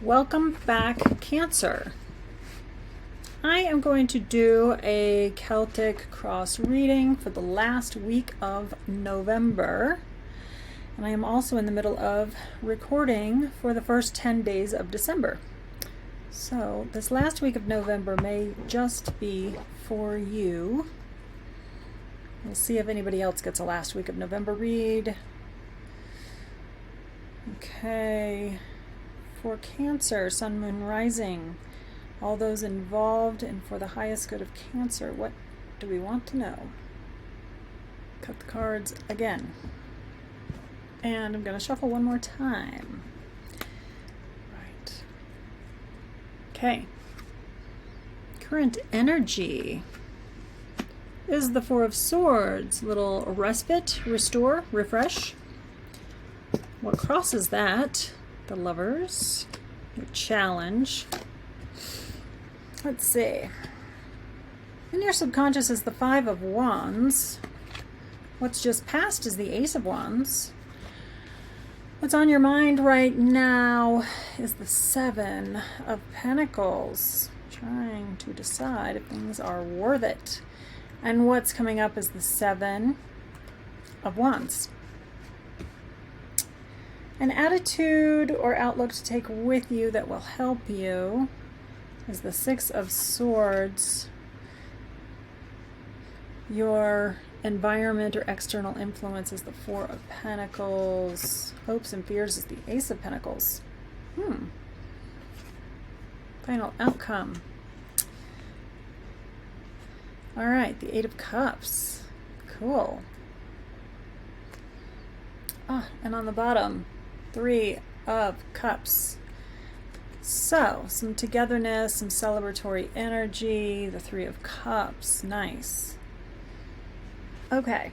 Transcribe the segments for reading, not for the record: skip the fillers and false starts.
Welcome back, Cancer. I am going to do a Celtic cross reading for the last week of November. And I am also in the middle of recording for the first 10 days of December. So this last week of November may just be for you. We'll see if anybody else gets a last week of November read. Okay. For Cancer, Sun, Moon, Rising, all those involved, and for the highest good of Cancer, what do we want to know? Cut the cards again. And I'm going to shuffle one more time. Right. Okay. Current energy is the Four of Swords. Little respite, restore, refresh. What crosses that? The Lovers, your challenge. Let's see. In your subconscious is the Five of Wands. What's just passed is the Ace of Wands. What's on your mind right now is the Seven of Pentacles. Trying to decide if things are worth it. And what's coming up is the Seven of Wands. An attitude or outlook to take with you that will help you is the Six of Swords. Your environment or external influence is the Four of Pentacles. Hopes and fears is the Ace of Pentacles. Final outcome. All right, the Eight of Cups. Cool. And on the bottom, Three of Cups. So, some togetherness, some celebratory energy, the Three of Cups. Nice. Okay.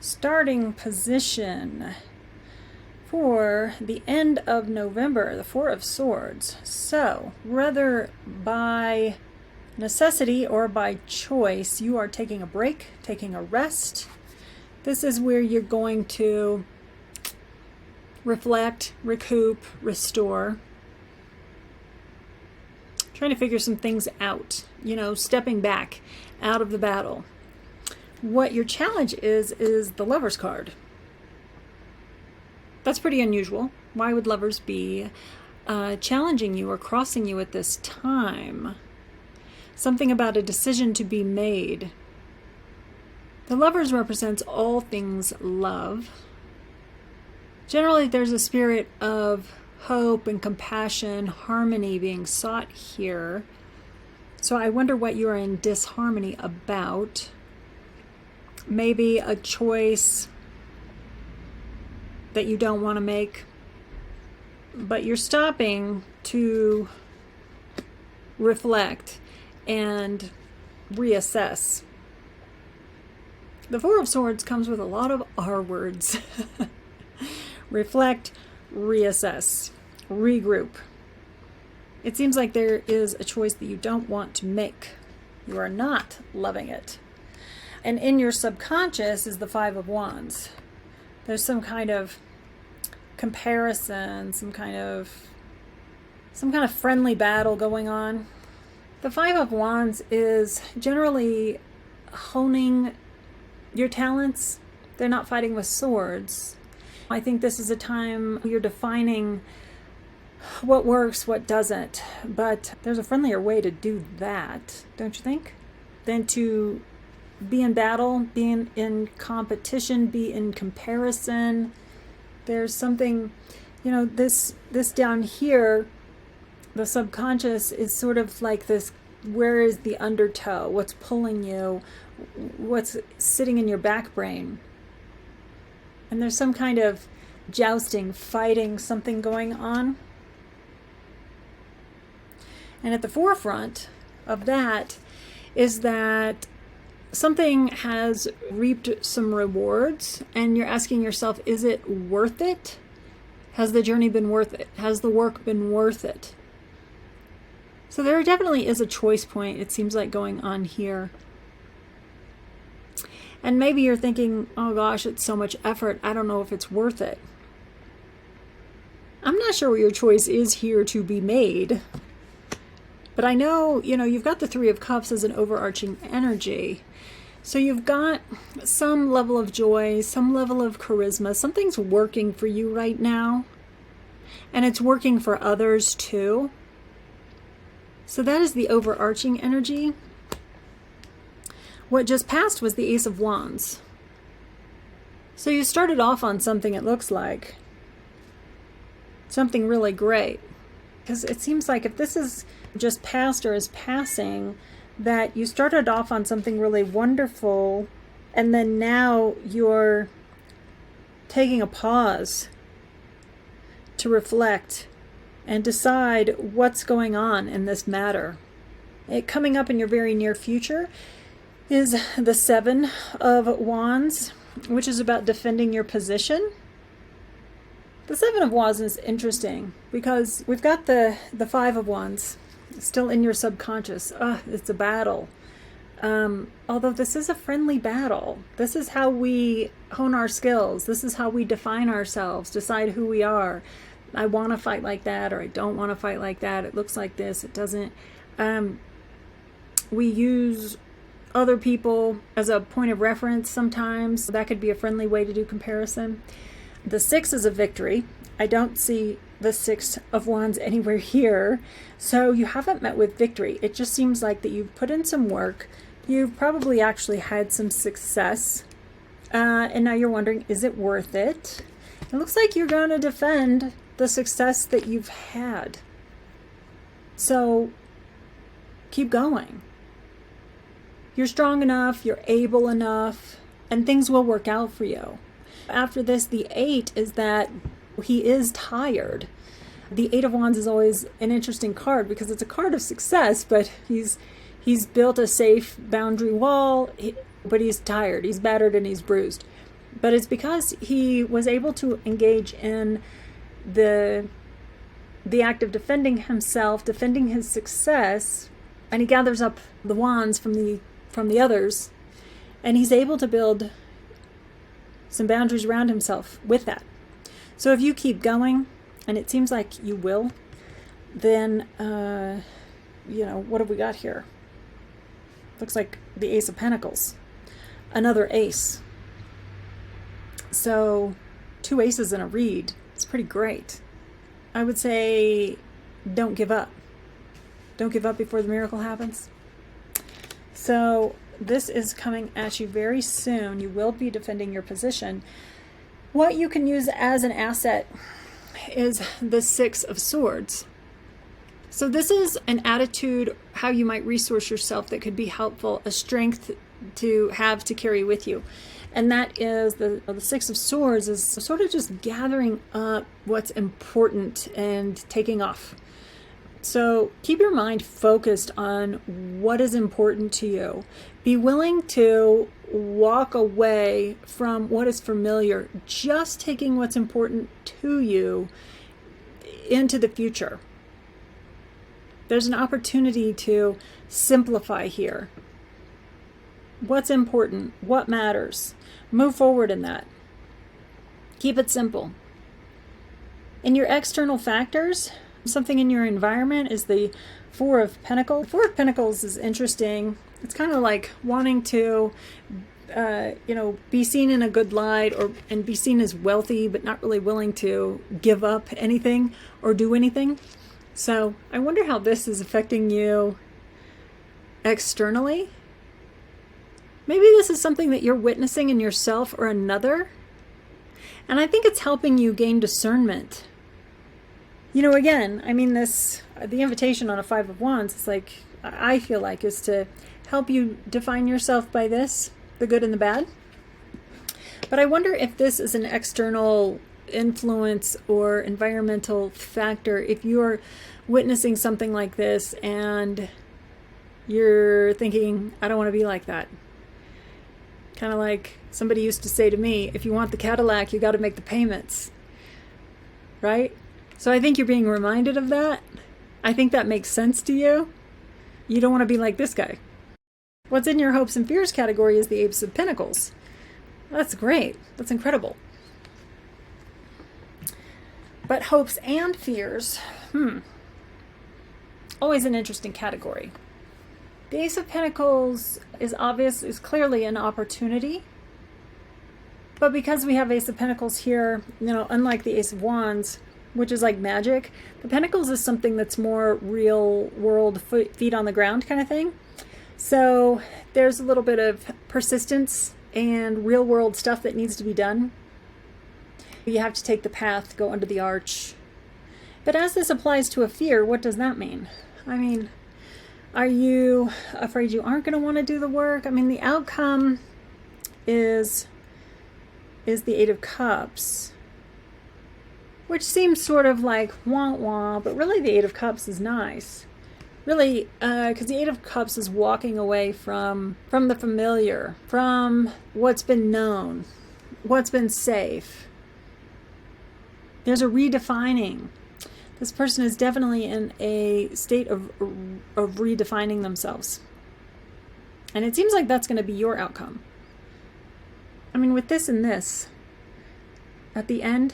Starting position for the end of November, the Four of Swords. So, whether by necessity or by choice, you are taking a break, taking a rest. This is where you're going to reflect, recoup, restore. Trying to figure some things out, stepping back out of the battle. What your challenge is the Lover's card. That's pretty unusual. Why would lovers be challenging you or crossing you at this time? Something about a decision to be made. The Lovers represents all things love. Generally, there's a spirit of hope and compassion, harmony being sought here. So I wonder what you're in disharmony about. Maybe a choice that you don't want to make, but you're stopping to reflect and reassess. The Four of Swords comes with a lot of R words. Reflect, reassess, regroup. It seems like there is a choice that you don't want to make. You are not loving it. And in your subconscious is the Five of Wands. There's some kind of comparison, some kind of friendly battle going on. The Five of Wands is generally honing your talents. They're not fighting with swords. I think this is a time you're defining what works, what doesn't. But there's a friendlier way to do that, don't you think? Than to be in battle, be in competition, be in comparison. There's something, this down here, the subconscious is sort of like this, where is the undertow? What's pulling you? What's sitting in your back brain? And there's some kind of jousting, fighting, something going on. And at the forefront of that is that something has reaped some rewards, and you're asking yourself, is it worth it? Has the journey been worth it? Has the work been worth it? So there definitely is a choice point, it seems like, going on here. And maybe you're thinking, oh gosh, it's so much effort. I don't know if it's worth it. I'm not sure what your choice is here to be made, but I know, you've got the Three of Cups as an overarching energy. So you've got some level of joy, some level of charisma. Something's working for you right now, and it's working for others too. So that is the overarching energy. What just passed was the Ace of Wands. So you started off on something, it looks like. Something really great. Because it seems like if this is just past or is passing, that you started off on something really wonderful, and then now you're taking a pause to reflect and decide what's going on in this matter. It coming up in your very near future is the Seven of Wands, which is about defending your position. The Seven of Wands is interesting because we've got the Five of Wands still in your subconscious. It's a battle. Although this is a friendly battle. This is how we hone our skills. This is how we define ourselves, decide who we are. I want to fight like that, or I don't want to fight like that. It looks like this, it doesn't. We use other people as a point of reference sometimes. That could be a friendly way to do comparison. The Six is a victory. I don't see the Six of Wands anywhere here. So you haven't met with victory. It just seems like that you've put in some work. You've probably actually had some success. And now you're wondering, is it worth it? It looks like you're going to defend the success that you've had. So keep going. You're strong enough, you're able enough, and things will work out for you. After this, the Eight is that he is tired. The Eight of Wands is always an interesting card because it's a card of success, but he's built a safe boundary wall, but he's tired, he's battered, and he's bruised. But it's because he was able to engage in the act of defending himself, defending his success, and he gathers up the wands from the others, and he's able to build some boundaries around himself with that. So if you keep going, and it seems like you will, then what have we got here? Looks like the Ace of Pentacles, another ace. So 2 aces in a read. It's pretty great. I would say don't give up. Don't give up before the miracle happens. So this is coming at you very soon. You will be defending your position. What you can use as an asset is the Six of Swords. So this is an attitude, how you might resource yourself that could be helpful, a strength to have to carry with you. And that is the Six of Swords is sort of just gathering up what's important and taking off. So keep your mind focused on what is important to you. Be willing to walk away from what is familiar, just taking what's important to you into the future. There's an opportunity to simplify here. What's important? What matters? Move forward in that. Keep it simple. In your external factors, something in your environment is the Four of Pentacles. Four of Pentacles is interesting. It's kind of like wanting to, be seen in a good light and be seen as wealthy, but not really willing to give up anything or do anything. So I wonder how this is affecting you externally. Maybe this is something that you're witnessing in yourself or another. And I think it's helping you gain discernment. Again, the invitation on a Five of Wands is like, I feel like, is to help you define yourself by this, the good and the bad. But I wonder if this is an external influence or environmental factor. If you're witnessing something like this and you're thinking, I don't want to be like that. Kind of like somebody used to say to me, if you want the Cadillac, you got to make the payments. Right? So I think you're being reminded of that. I think that makes sense to you. You don't want to be like this guy. What's in your hopes and fears category is the Ace of Pentacles. That's great. That's incredible. But hopes and fears, always an interesting category. The Ace of Pentacles is clearly an opportunity. But because we have Ace of Pentacles here, unlike the Ace of Wands, which is like magic, the Pentacles is something that's more real world, feet on the ground kind of thing. So there's a little bit of persistence and real world stuff that needs to be done. You have to take the path, go under the arch. But as this applies to a fear, what does that mean? I mean, are you afraid you aren't going to want to do the work? I mean, the outcome is the Eight of Cups, which seems sort of like wah-wah, but really the Eight of Cups is nice. Really, because the Eight of Cups is walking away from the familiar, from what's been known, what's been safe. There's a redefining. This person is definitely in a state of redefining themselves. And it seems like that's going to be your outcome. I mean, with this and this, at the end,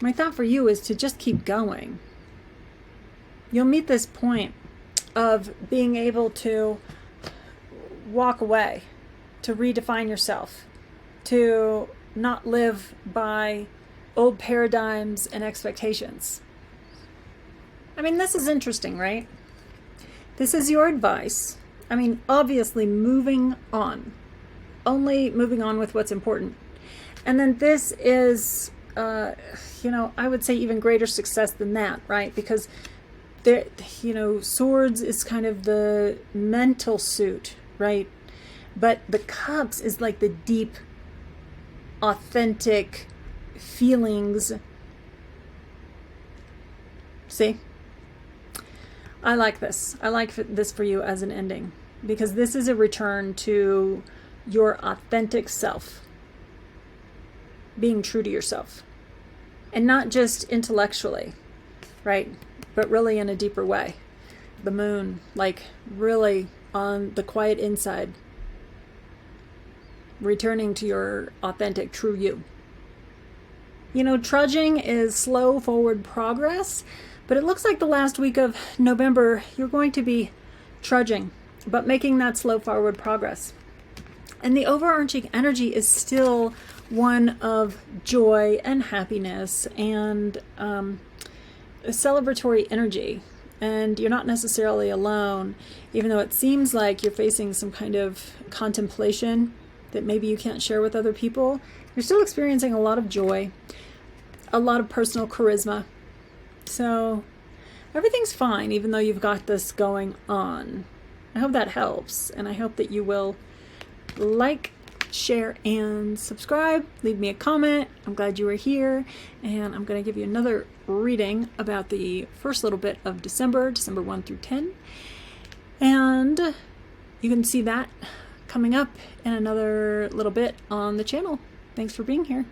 my thought for you is to just keep going. You'll meet this point of being able to walk away, to redefine yourself, to not live by old paradigms and expectations. I mean, this is interesting, right? This is your advice. I mean, obviously moving on. Only moving on with what's important. And then this is, I would say even greater success than that, right? Because there, swords is kind of the mental suit, right? But the cups is like the deep, authentic feelings. See? I like this. I like this for you as an ending, because this is a return to your authentic self, being true to yourself, and not just intellectually, right? But really in a deeper way. The moon, like really on the quiet inside, returning to your authentic, true you. Trudging is slow forward progress, but it looks like the last week of November, you're going to be trudging, but making that slow forward progress. And the overarching energy is still one of joy and happiness and a celebratory energy. And you're not necessarily alone, even though it seems like you're facing some kind of contemplation that maybe you can't share with other people. You're still experiencing a lot of joy, a lot of personal charisma. So everything's fine, even though you've got this going on. I hope that helps, and I hope that you will like, share, and subscribe. Leave me a comment. I'm glad you were here, and I'm going to give you another reading about the first little bit of December 1 through 10. And you can see that coming up in another little bit on the channel. Thanks for being here.